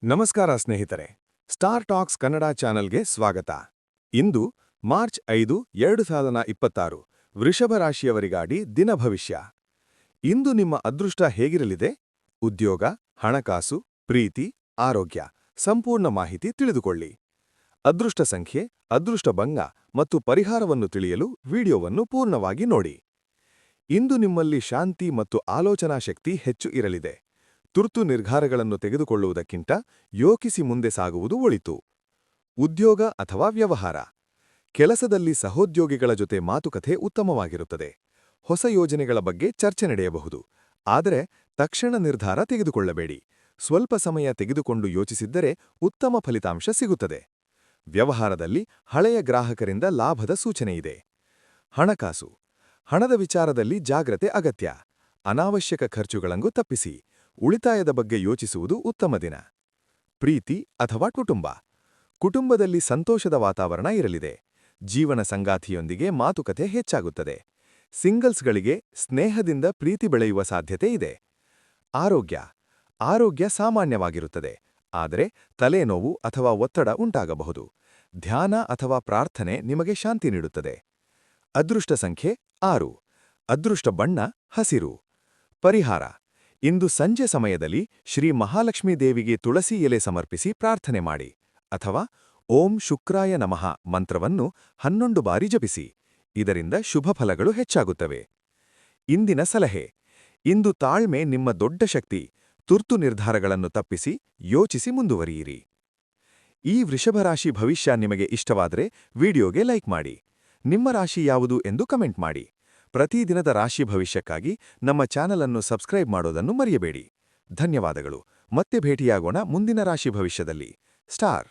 ನಮಸ್ಕಾರ ಸ್ನೇಹಿತರೆ, star tax Kannada ಚಾನೆಲ್ಗೆ ಸ್ವಾಗತ. ಇಂದು ಮಾರ್ಚ್ 5, 2026 ವೃಷಭ ರಾಶಿಯವರಿಗಾಡಿ ದಿನ ಭವಿಷ್ಯ. ಇಂದು ನಿಮ್ಮ ಅದೃಷ್ಟ ಹೇಗಿರಲಿದೆ? ಉದ್ಯೋಗ, ಹಣಕಾಸು, ಪ್ರೀತಿ, ಆರೋಗ್ಯ ಸಂಪೂರ್ಣ ಮಾಹಿತಿ ತಿಳಿದುಕೊಳ್ಳಿ. ಅದೃಷ್ಟ ಸಂಖ್ಯೆ, ಅದೃಷ್ಟ ಭಂಗ ಮತ್ತು ಪರಿಹಾರವನ್ನು ತಿಳಿಯಲು ವಿಡಿಯೋವನ್ನು ಪೂರ್ಣವಾಗಿ ನೋಡಿ. ಇಂದು ನಿಮ್ಮಲ್ಲಿ ಶಾಂತಿ ಮತ್ತು ಆಲೋಚನಾ ಶಕ್ತಿ ಹೆಚ್ಚು ಇರಲಿದೆ. ತುರ್ತು ನಿರ್ಧಾರಗಳನ್ನು ತೆಗೆದುಕೊಳ್ಳುವುದಕ್ಕಿಂತ ಯೋಚಿಸಿ ಮುಂದೆ ಸಾಗುವುದು ಒಳಿತು. ಉದ್ಯೋಗ ಅಥವಾ ವ್ಯವಹಾರ. ಕೆಲಸದಲ್ಲಿ ಸಹೋದ್ಯೋಗಿಗಳ ಜೊತೆ ಮಾತುಕತೆ ಉತ್ತಮವಾಗಿರುತ್ತದೆ. ಹೊಸ ಯೋಜನೆಗಳ ಬಗ್ಗೆ ಚರ್ಚೆ ನಡೆಯಬಹುದು. ಆದರೆ ತಕ್ಷಣ ನಿರ್ಧಾರ ತೆಗೆದುಕೊಳ್ಳಬೇಡಿ. ಸ್ವಲ್ಪ ಸಮಯ ತೆಗೆದುಕೊಂಡು ಯೋಚಿಸಿದ್ದರೆ ಉತ್ತಮ ಫಲಿತಾಂಶ ಸಿಗುತ್ತದೆ. ವ್ಯವಹಾರದಲ್ಲಿ ಹಳೆಯ ಗ್ರಾಹಕರಿಂದ ಲಾಭದ ಸೂಚನೆಯಿದೆ. ಹಣಕಾಸು. ಹಣದ ವಿಚಾರದಲ್ಲಿ ಜಾಗ್ರತೆ ಅಗತ್ಯ. ಅನಾವಶ್ಯಕ ಖರ್ಚುಗಳನ್ನು ತಪ್ಪಿಸಿ. ಉಳಿತಾಯದ ಬಗ್ಗೆ ಯೋಚಿಸುವುದು ಉತ್ತಮ ದಿನ. ಪ್ರೀತಿ ಅಥವಾ ಕುಟುಂಬ. ಕುಟುಂಬದಲ್ಲಿ ಸಂತೋಷದ ವಾತಾವರಣ ಇರಲಿದೆ. ಜೀವನ ಸಂಗಾತಿಯೊಂದಿಗೆ ಮಾತುಕತೆ ಹೆಚ್ಚಾಗುತ್ತದೆ. ಸಿಂಗಲ್ಸ್ಗಳಿಗೆ ಸ್ನೇಹದಿಂದ ಪ್ರೀತಿ ಬೆಳೆಯುವ ಸಾಧ್ಯತೆ ಇದೆ. ಆರೋಗ್ಯ. ಆರೋಗ್ಯ ಸಾಮಾನ್ಯವಾಗಿರುತ್ತದೆ, ಆದರೆ ತಲೆನೋವು ಅಥವಾ ಒತ್ತಡ ಉಂಟಾಗಬಹುದು. ಧ್ಯಾನ ಅಥವಾ ಪ್ರಾರ್ಥನೆ ನಿಮಗೆ ಶಾಂತಿ ನೀಡುತ್ತದೆ. ಅದೃಷ್ಟ ಸಂಖ್ಯೆ 6. ಅದೃಷ್ಟ ಬಣ್ಣ ಹಸಿರು. ಪರಿಹಾರ. ಇಂದು ಸಂಜೆ ಸಮಯದಲ್ಲಿ ಶ್ರೀ ಮಹಾಲಕ್ಷ್ಮೀ ದೇವಿಗೆ ತುಳಸಿ ಎಲೆ ಸಮರ್ಪಿಸಿ ಪ್ರಾರ್ಥನೆ ಮಾಡಿ, ಅಥವಾ ಓಂ ಶುಕ್ರಾಯ ನಮಃ ಮಂತ್ರವನ್ನು 11 ಬಾರಿ ಜಪಿಸಿ. ಇದರಿಂದ ಶುಭ ಫಲಗಳು ಹೆಚ್ಚಾಗುತ್ತವೆ. ಇಂದಿನ ಸಲಹೆ. ಇಂದು ತಾಳ್ಮೆ ನಿಮ್ಮ ದೊಡ್ಡ ಶಕ್ತಿ. ತುರ್ತು ನಿರ್ಧಾರಗಳನ್ನು ತಪ್ಪಿಸಿ ಯೋಚಿಸಿ ಮುಂದುವರಿಯಿರಿ. ಈ ವೃಷಭರಾಶಿ ಭವಿಷ್ಯ ನಿಮಗೆ ಇಷ್ಟವಾದರೆ ವಿಡಿಯೋಗೆ ಲೈಕ್ ಮಾಡಿ. ನಿಮ್ಮ ರಾಶಿ ಯಾವುದು ಎಂದು ಕಮೆಂಟ್ ಮಾಡಿ. ಪ್ರತಿದಿನದ ರಾಶಿ ಭವಿಷ್ಯಕ್ಕಾಗಿ ನಮ್ಮ ಚಾನಲ್ ಅನ್ನು ಸಬ್ಸ್ಕ್ರೈಬ್ ಮಾಡೋದನ್ನು ಮರೆಯಬೇಡಿ. ಧನ್ಯವಾದಗಳು. ಮತ್ತೆ ಭೇಟಿಯಾಗೋಣ ಮುಂದಿನ ರಾಶಿ ಭವಿಷ್ಯದಲ್ಲಿ. ಸ್ಟಾರ್.